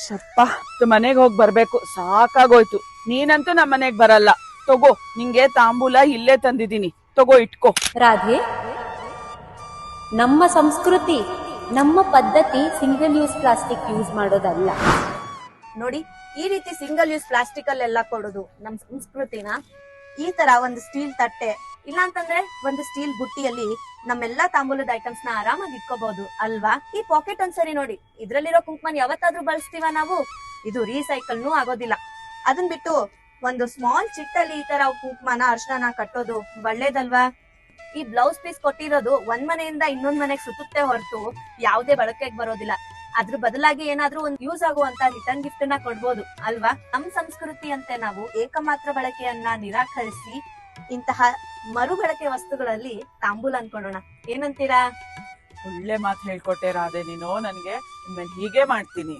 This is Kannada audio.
ಶಪ್ಪ ಮನೆಗ್ ಹೋಗ್ ಬರ್ಬೇಕು, ಸಾಕಾಗೋಯ್ತು. ನೀನಂತೂ ನಮ್ಮ ಮನೆಗ್ ಬರಲ್ಲ. ತಗೋ, ನಿಂಗೆ ತಾಂಬೂಲ ಇಲ್ಲೇ ತಂದಿದೀನಿ, ತಗೋ ಇಟ್ಕೋ. ರಾಧೆ, ನಮ್ಮ ಸಂಸ್ಕೃತಿ, ನಮ್ಮ ಪದ್ಧತಿ ಸಿಂಗಲ್ ಯೂಸ್ ಪ್ಲಾಸ್ಟಿಕ್ ಯೂಸ್ ಮಾಡೋದಲ್ಲ. ನೋಡಿ, ಈ ರೀತಿ ಸಿಂಗಲ್ ಯೂಸ್ ಪ್ಲಾಸ್ಟಿಕ್ ಅಲ್ಲೆಲ್ಲ ಕೊಡೋದು ನಮ್ ಸಂಸ್ಕೃತಿನ. ಈ ತರ ಒಂದು ಸ್ಟೀಲ್ ತಟ್ಟೆ ಇಲ್ಲ ಅಂತಂದ್ರೆ ಒಂದು ಸ್ಟೀಲ್ ಬುಟ್ಟಿಯಲ್ಲಿ ನಮ್ಮೆಲ್ಲಾ ತಾಂಬೂಲದ ಐಟಮ್ಸ್ ನ ಆರಾಮಾಗಿ ಇಟ್ಕೋಬಹುದು ಅಲ್ವಾ? ಈ ಪಾಕೆಟ್ ಒಂದ್ಸರಿ ನೋಡಿ, ಇದ್ರಲ್ಲಿರೋ ಕುಂಕುಮನ್ ಯಾವತ್ತಾದ್ರೂ ಬಳಸ್ತೀವ ನಾವು? ಇದು ರೀಸೈಕಲ್ನೂ ಆಗೋದಿಲ್ಲ. ಅದನ್ ಬಿಟ್ಟು ಒಂದು ಸ್ಮಾಲ್ ಚಿಟ್ಟಲ್ಲಿ ಈ ತರ ಕುಂಕುಮನ ಅರ್ಶನ ಕಟ್ಟೋದು ಒಳ್ಳೇದಲ್ವಾ? ಈ ಬ್ಲೌಸ್ ಪೀಸ್ ಕೊಟ್ಟಿರೋದು ಒಂದ್ ಮನೆಯಿಂದ ಇನ್ನೊಂದ್ ಮನೆಗ್ ಸುತ್ತುತ್ತೆ ಹೊರತು ಯಾವ್ದೇ ಬಳಕೆಗೆ ಬರೋದಿಲ್ಲ. ಅದ್ರ ಬದಲಾಗಿ ಏನಾದ್ರೂ ಒಂದು ಯೂಸ್ ಆಗುವಂತ ರಿಟರ್ನ್ ಗಿಫ್ಟ್ ನ ಕೊಡ್ಬೋದು ಅಲ್ವಾ? ನಮ್ ಸಂಸ್ಕೃತಿ ಅಂತೆ ನಾವು ಏಕಮಾತ್ರ ಬಳಕೆಯನ್ನ ನಿರಾಕರಿಸಿ ಇಂತಹ ಮರುಬಳಕೆ ವಸ್ತುಗಳಲ್ಲಿ ತಾಂಬೂಲ ಅನ್ಕೊಳ್ಳೋಣ. ಏನಂತೀರಾ? ಒಳ್ಳೆ ಮಾತು ಹೇಳ್ಕೊಟ್ಟೆ ರಾಧೆ ನೀನು ನನ್ಗೆ. ಇನ್ಮೇಲೆ ಹೀಗೆ ಮಾಡ್ತೀನಿ.